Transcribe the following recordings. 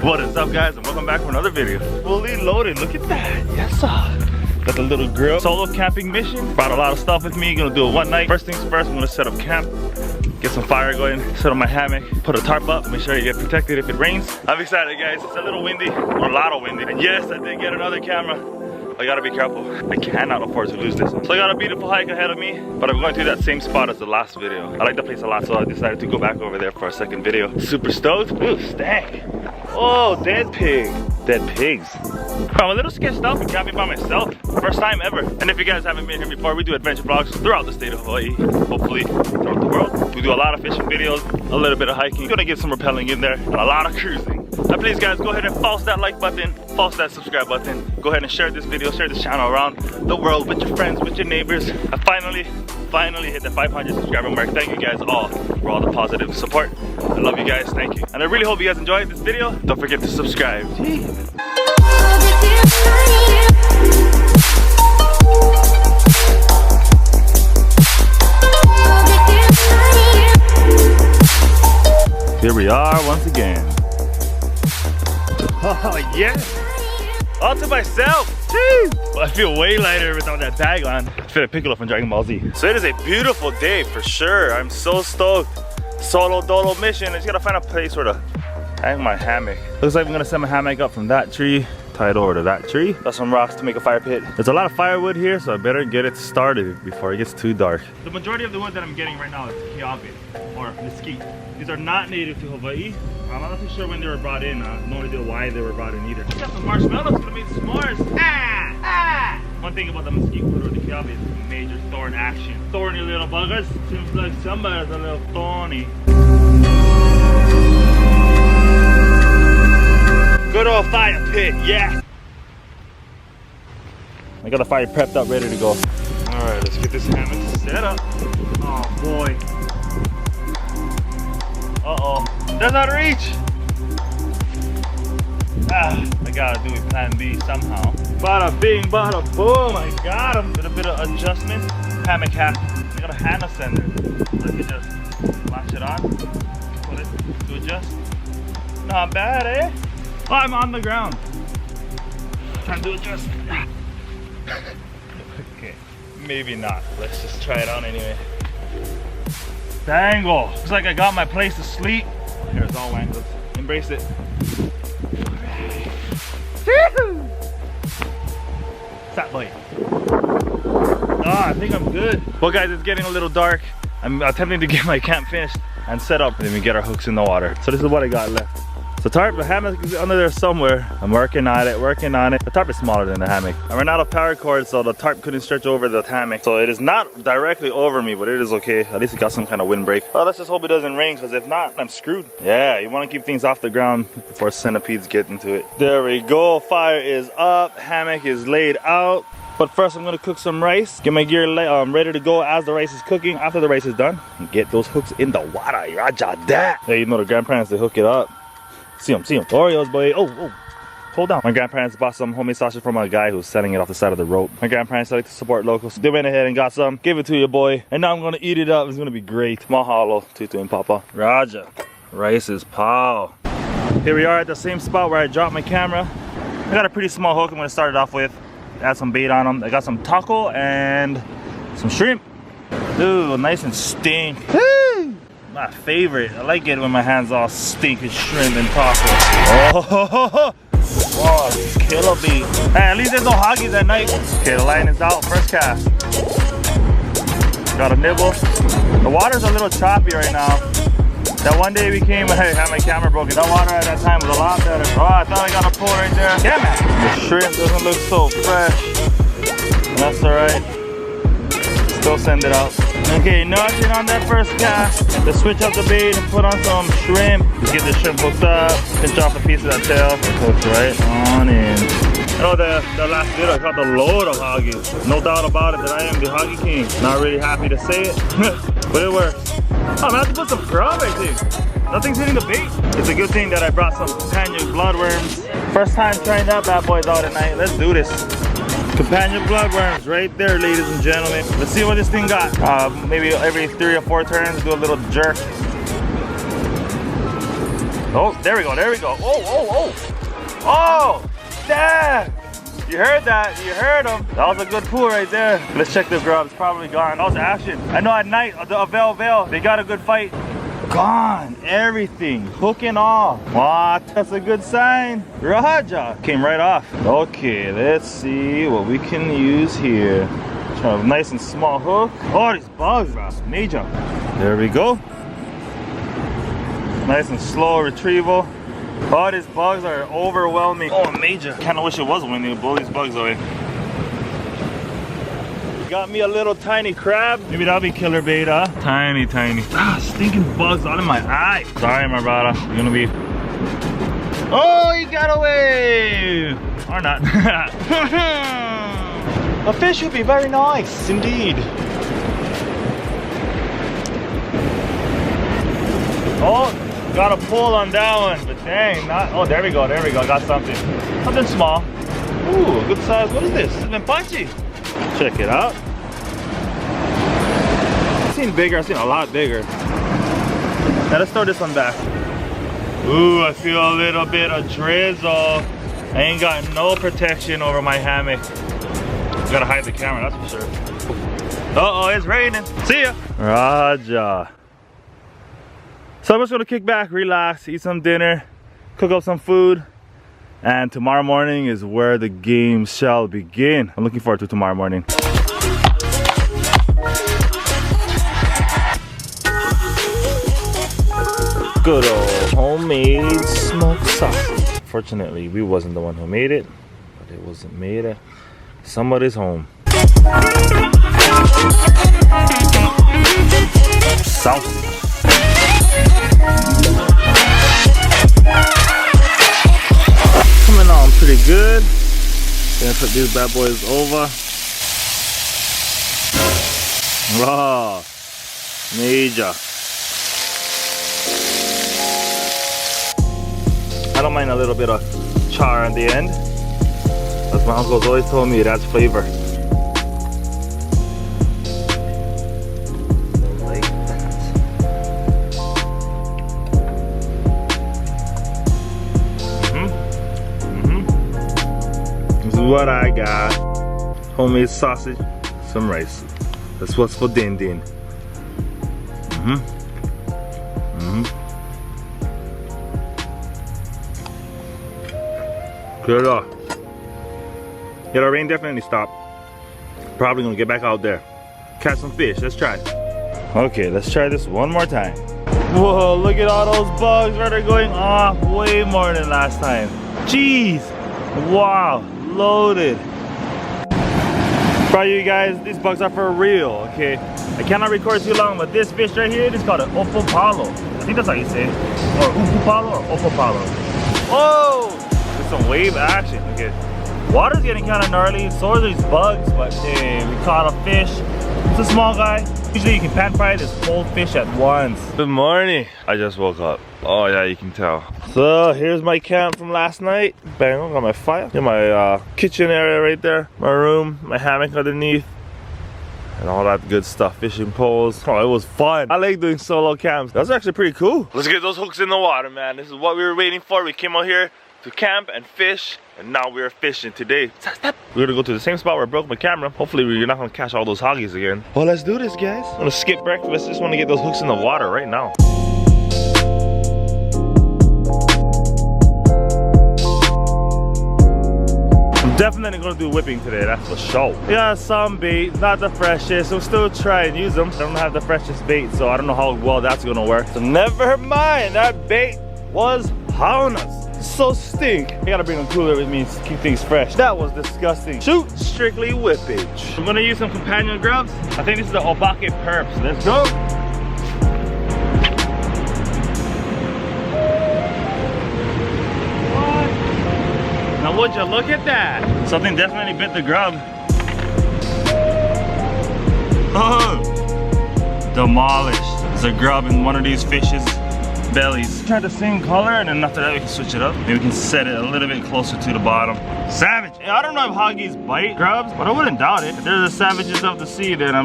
What is up, guys, and welcome back for another video. Fully loaded, look at that. Yes sir. Got the little grill. Solo camping mission. Brought a lot of stuff with me. Gonna do it one night. First things first, I'm gonna set up camp, get some fire going, set up my hammock, put a tarp up, make sure you get protected if it rains. I'm excited, guys. It's a little windy, or a lot of windy. And yes, I did get another camera. I gotta be careful. I cannot afford to lose this one. So I got a beautiful hike ahead of me, but I'm going to that same spot as the last video. I like the place a lot, so I decided to go back over there for a second video. Super stoked. Ooh, stank. Oh, dead pig. Dead pigs. I'm a little sketched out and camping by myself. First time ever. And if you guys haven't been here before, we do adventure vlogs throughout the state of Hawaii. Hopefully throughout the world. We do a lot of fishing videos, a little bit of hiking. Gonna get some rappelling in there, and a lot of cruising. Now please guys, go ahead and false that like button, false that subscribe button. Go ahead and share this video, share this channel around the world with your friends, with your neighbors. I finally hit the 500 subscriber mark. Thank you guys all for all the positive support. I love you guys, thank you. And I really hope you guys enjoyed this video. Don't forget to subscribe. Jeez. Here we are once again. Oh yeah! All to myself! Jeez. I feel way lighter without that bag on. I feel like Piccolo from Dragon Ball Z. So it is a beautiful day for sure. I'm so stoked. Solo dolo mission. I just gotta find a place where to hang my hammock. Looks like I'm gonna set my hammock up from that tree, tie it over to that tree. Got some rocks to make a fire pit. There's a lot of firewood here, so I better get it started before it gets too dark. The majority of the wood that I'm getting right now is kiawe or mesquite. These are not native to Hawaii. I'm not too sure when they were brought in. No idea why they were brought in either. Got some marshmallows gonna make s'mores. One thing about the mesquite wood or the kiawe is major thorn action. Thorny little buggers. Seems like somebody's a little thorny. Good old fire pit, yeah. I got the fire prepped up, ready to go. All right, let's get this hammock set up. Oh boy. Uh-oh, does not reach. I gotta do it plan B somehow. Bada bing, bada boom, I got him. With a bit of adjustment, hammock hack. I got a hand ascender. I can just latch it on, put it to adjust. Not bad, eh? Oh, I'm on the ground. Trying to adjust. Okay, maybe not. Let's just try it on anyway. Dangle. Looks like I got my place to sleep. Here's all angles. Embrace it. Fat boy. I think I'm good. Well guys, it's getting a little dark. I'm attempting to get my camp finished and set up, and then we get our hooks in the water. So this is what I got left. The tarp, the hammock is under there somewhere. I'm working on it, working on it. The tarp is smaller than the hammock. I ran out of power cord, so the tarp couldn't stretch over the hammock. So it is not directly over me, but it is okay. At least it got some kind of windbreak. Well, let's just hope it doesn't rain, because if not, I'm screwed. Yeah, you want to keep things off the ground before centipedes get into it. There we go, fire is up, hammock is laid out. But first I'm gonna cook some rice, get my gear ready to go as the rice is cooking. After the rice is done, get those hooks in the water, raja that. Yeah, you know the grandparents, they hook it up. See them, Oreos, boy. Oh, hold on. My grandparents bought some homemade sausage from a guy who's selling it off the side of the road. My grandparents like to support locals. They went ahead and got some, gave it to you, boy. And now I'm gonna eat it up. It's gonna be great. Mahalo, Tutu and Papa. Raja, rice is pow. Here we are at the same spot where I dropped my camera. I got a pretty small hook I'm gonna start it off with. Add some bait on them. I got some taco and some shrimp. Ooh, nice and stink. My favorite. I like it when my hands all stink with shrimp and taco. Oh, killer beat. Hey, at least there's no hoggies at night. Okay, the line is out. First cast. Got a nibble. The water's a little choppy right now. That one day we came, I had my camera broken. That water at that time was a lot better. Oh, I thought I got a pull right there. Yeah, man. The shrimp doesn't look so fresh. That's alright. Still send it out. Okay, nothing on that first cast. Let's switch up the bait and put on some shrimp. Get the shrimp hooked up. Pinch off a piece of that tail. Hooked right on in. Oh, the last video I caught the load of hoggies. No doubt about it that I am the hoggy king. Not really happy to say it, but it works. Oh, I'm gonna have to put some grub, I think. Nothing's hitting the bait. It's a good thing that I brought some companion bloodworms. First time trying that bad boy out at night. Let's do this. Companion bloodworms right there, ladies and gentlemen. Let's see what this thing got. Maybe every 3 or 4 turns, do a little jerk. Oh, there we go, there we go. Oh, oh, oh. Oh, damn. You heard that, you heard him. That was a good pull right there. Let's check the grub, it's probably gone. That was action. I know at night, the Avail, they got a good fight. Gone, everything, hook and all. What, that's a good sign. Raja, came right off. Okay, let's see what we can use here. Try a nice and small hook. Oh, these bugs, bro, major. There we go. Nice and slow retrieval. Oh, these bugs are overwhelming. Oh, major. Kinda wish it was windy to blow these bugs away. Got me a little tiny crab. Maybe that'll be killer bait, huh? Tiny, tiny. Ah, stinking bugs out of my eye. Sorry, my brother. You're gonna be... Oh, he got away! Or not. A fish would be very nice, indeed. Oh, got a pull on that one, but dang, not. Oh, there we go, there we go. Got something. Something small. Ooh, good size. What is this? It's been punchy. Check it out. I've seen bigger, I've seen a lot bigger. Now let's throw this one back. Ooh, I feel a little bit of drizzle. I ain't got no protection over my hammock. Gotta hide the camera, that's for sure. Uh-oh, it's raining. See ya. Raja. So I'm just gonna kick back, relax, eat some dinner, cook up some food. And tomorrow morning is where the game shall begin. I'm looking forward to tomorrow morning. Good old homemade smoked sausage. Fortunately, we wasn't the one who made it, but it wasn't made at somebody's home. Sausage. Coming on pretty good. Gonna put these bad boys over. Raw, major. I don't mind a little bit of char on the end. As my uncle's always told me, it adds flavor. Like that. This is what I got. Homemade sausage, some rice. That's what's for din din. Good off. Yeah, the rain definitely stopped. Probably gonna get back out there. Catch some fish, let's try. Okay, let's try this one more time. Whoa, look at all those bugs that are going off. Way more than last time. Jeez, wow, loaded. For you guys, these bugs are for real, okay? I cannot record too long, but this fish right here is called an opopalo. I think that's how you say it. Or upupalo or opopalo. Oh! Some wave action. Okay, water's getting kind of gnarly, so are these bugs, but hey, we caught a fish. It's a small guy. Usually you can pan fry this whole fish at once. Good morning. I just woke up. Oh yeah, you can tell. So here's my camp from last night. Bang, I got my fire. In my kitchen area right there. My room, my hammock underneath. And all that good stuff, fishing poles. Oh, it was fun. I like doing solo camps. That's actually pretty cool. Let's get those hooks in the water, man. This is what we were waiting for. We came out here to camp and fish, and now we're fishing today. We're gonna go to the same spot where I broke my camera. Hopefully we're not gonna catch all those hoggies again. Well, let's do this, guys. I'm gonna skip breakfast. Just wanna get those hooks in the water right now. I'm definitely gonna do whipping today, that's for sure. Yeah, some bait, not the freshest. I'm still trying to use them. I don't have the freshest bait, so I don't know how well that's gonna work. So never mind, that bait was harmless. So stink. I gotta bring a cooler with me to keep things fresh. That was disgusting. Shoot, strictly whippage. I'm gonna use some companion grubs. I think this is the Obake Perps. Let's go. What? Now would you look at that? Something definitely bit the grub. Oh, demolished. There's a grub in one of these fishes bellies. Try the same color, and then after that we can switch it up. Maybe we can set it a little bit closer to the bottom. Savage. I don't know if hoggies bite grubs, but I wouldn't doubt it. If there's the savages of the sea, then I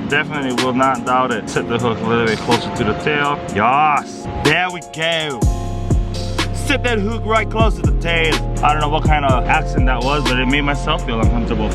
definitely will not doubt it. Set the hook a little bit closer to the tail. Yes. There we go. set that hook right close to the tail. I don't know what kind of accent that was, but it made myself feel uncomfortable.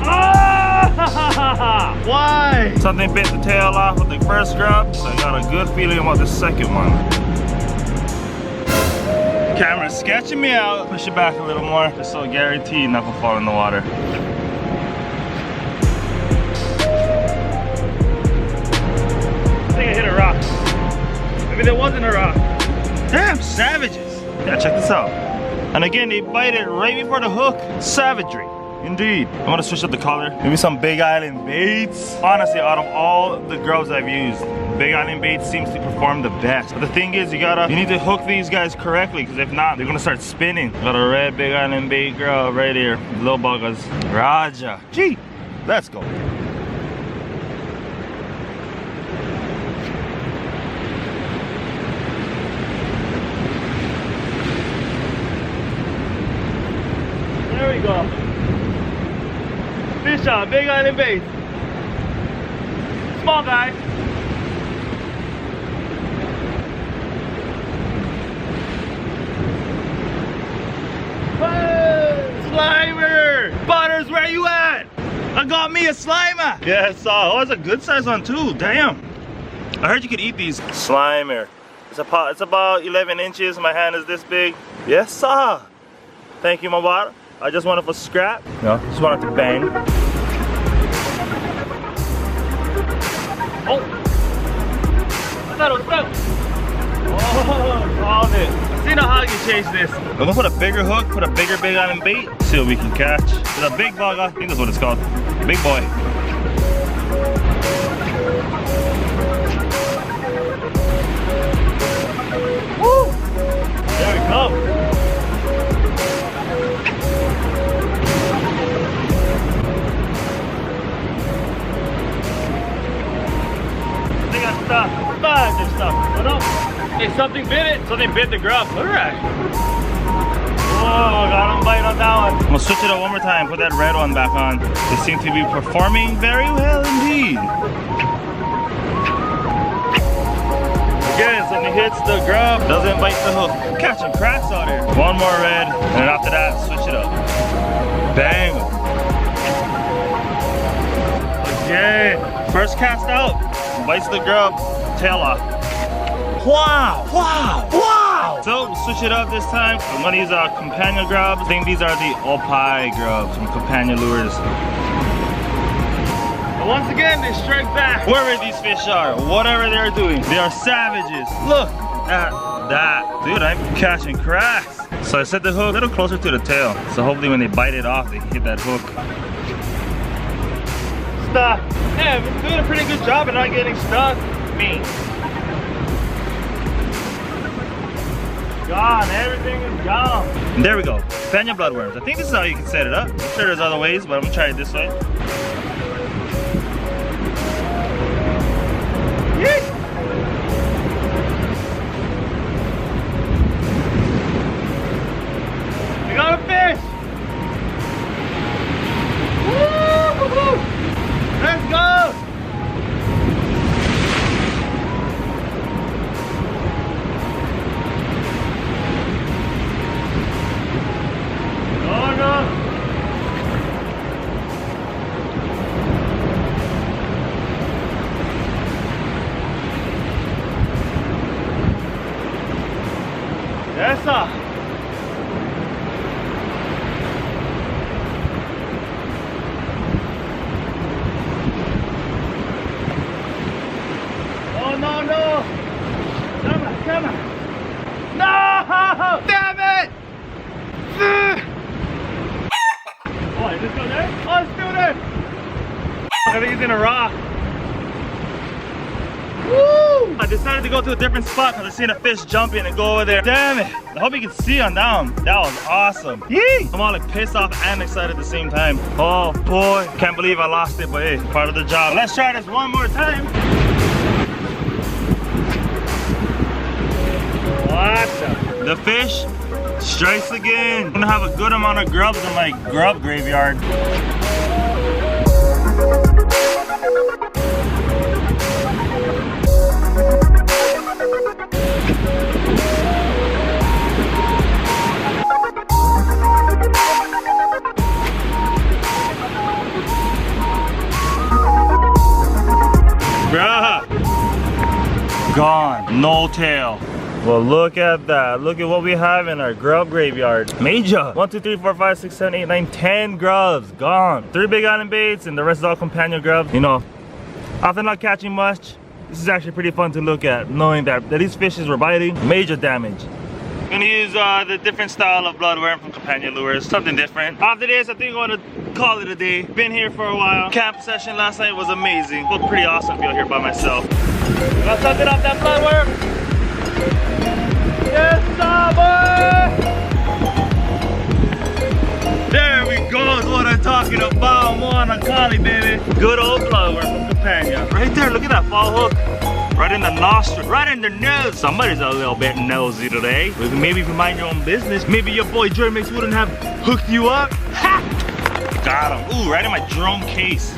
Ah! Why? Something bit the tail off with the first grub, so I got a good feeling about the second one. Camera's sketching me out. Push it back a little more, just so guaranteed nothing will fall in the water. I think I hit a rock. Maybe there wasn't a rock. Damn, savages. Yeah, check this out. And again, they bite it right before the hook. Savagery. Indeed. I'm gonna switch up the color. Maybe some Big Island baits. Honestly, out of all the grubs I've used, Big Island baits seems to perform the best. But the thing is, you need to hook these guys correctly, because if not, they're gonna start spinning. Got a red Big Island bait grub right here. Little buggers. Raja. Gee, let's go. There we go. Fish on, Big Island bait. Small guy. Hey, Slimer! Butters, where you at? I got me a Slimer. Yeah, I saw. Oh, it's a good size one too. Damn. I heard you could eat these. Slimer. It's about 11 inches. My hand is this big. Yes, sir. Thank you, my bottle. I just wanted for scrap. No, just wanted to bang. Oh! I thought it was stuck. Oh, called it. I see how you change this. I'm gonna put a bigger hook, put a bigger Big Island bait, see what we can catch. It's a big bug, I think that's what it's called. Big boy. Woo! There we go. Stuff. There's stuff. Oh no. Hey, something bit it. Something bit the grub. Look at that. Whoa, got him bite on that one. I'm gonna switch it up one more time. Put that red one back on. They seem to be performing very well indeed. Again, something hits the grub, doesn't bite the hook. Catching cracks out here. One more red, and then after that, switch it up. Bang. Okay. First cast out. Bites the grub, tail off. Wow, wow, wow! So, switch it up this time. I'm gonna use our companion grubs. I think these are the Opie grubs from companion lures. And once again, they strike back. Wherever these fish are, whatever they're doing, they are savages. Look at that. Dude, I'm catching cracks. So I set the hook a little closer to the tail. So hopefully when they bite it off, they can hit that hook. Stuck. Yeah, we're doing a pretty good job of not getting stuck. Me. Gone, everything is gone. And there we go. Companion bloodworms. I think this is how you can set it up. I'm sure there's other ways, but I'm gonna try it this way. Yeet. We got a fish. Woo-hoo-hoo. Let's go! Oh no! Yes, sir. No, no! Come on, come on! No! Damn it! Oh, is this still there? Oh, it's still there! I think he's in a rock. Woo! I decided to go to a different spot because I seen a fish jump in and go over there. Damn it! I hope you can see on down. That was awesome. Yee! I'm all like pissed off and excited at the same time. Oh boy, can't believe I lost it, but hey, part of the job. Let's try this one more time. What the fish strikes again. I'm gonna have a good amount of grubs in my grub graveyard. no tail. Well, look at that. Look at what we have in our grub graveyard. Major. 1, 2, 3, 4, 5, 6, 7, 8, 9, 10 grubs gone. 3 big island baits and the rest is all companion grubs. You know, after not catching much, this is actually pretty fun to look at, knowing that these fishes were biting. Major damage. I'm gonna use the different style of bloodworm from companion lures, something different. After this, I think I'm gonna call it a day. Been here for a while. Camp session last night was amazing. Felt pretty awesome to be out here by myself. Got something off that bloodworm. Yes, sir, boy! There we go, is what I'm talking about. More on a collie, baby. Good old bloodworm from companion. Right there, look at that fall hook. Right in the nostril, right in the nose. Somebody's a little bit nosy today. Maybe if you mind your own business, maybe your boy Dremix wouldn't have hooked you up. Ha! Got him. Ooh, right in my drum case.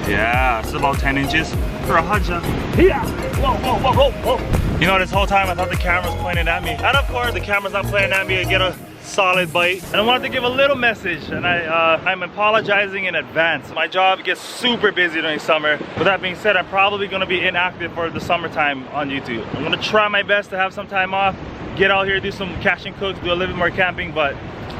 Yeah, it's about 10 inches for a hudja. Yeah. Whoa, whoa, whoa, whoa, whoa. You know, this whole time I thought the camera was pointing at me. And of course, the camera's not pointing at me. I get a solid bite. And I wanted to give a little message, and I'm apologizing in advance. My job gets super busy during summer. With that being said, I'm probably gonna be inactive for the summertime on YouTube. I'm gonna try my best to have some time off, get out here, do some catch and cooks, do a little bit more camping, but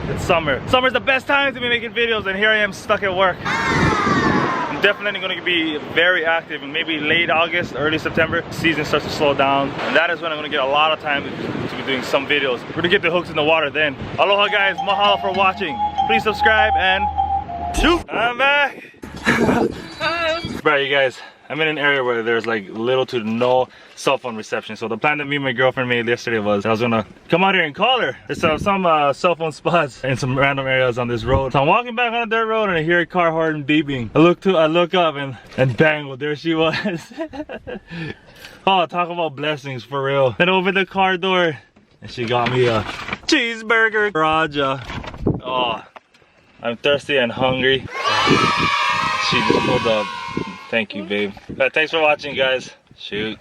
it's summer. Summer's the best time to be making videos, and here I am stuck at work. I'm definitely going to be very active in maybe late August, early September. Season starts to slow down, and that is when I'm going to get a lot of time to be doing some videos. We're going to get the hooks in the water then. Aloha guys, mahalo for watching. Please subscribe and shoot. I'm back. Right, you guys, I'm in an area where there's like little to no cell phone reception. So the plan that me and my girlfriend made yesterday was I was gonna come out here and call her. There's some cell phone spots in some random areas on this road. So I'm walking back on a dirt road and I hear a car horn beeping. I look up and bang, well, there she was. Oh, talk about blessings for real. Then over the car door and she got me a cheeseburger. Raja. Oh, I'm thirsty and hungry. She just pulled up. Thank you, babe. Thanks for watching, guys. Shoot.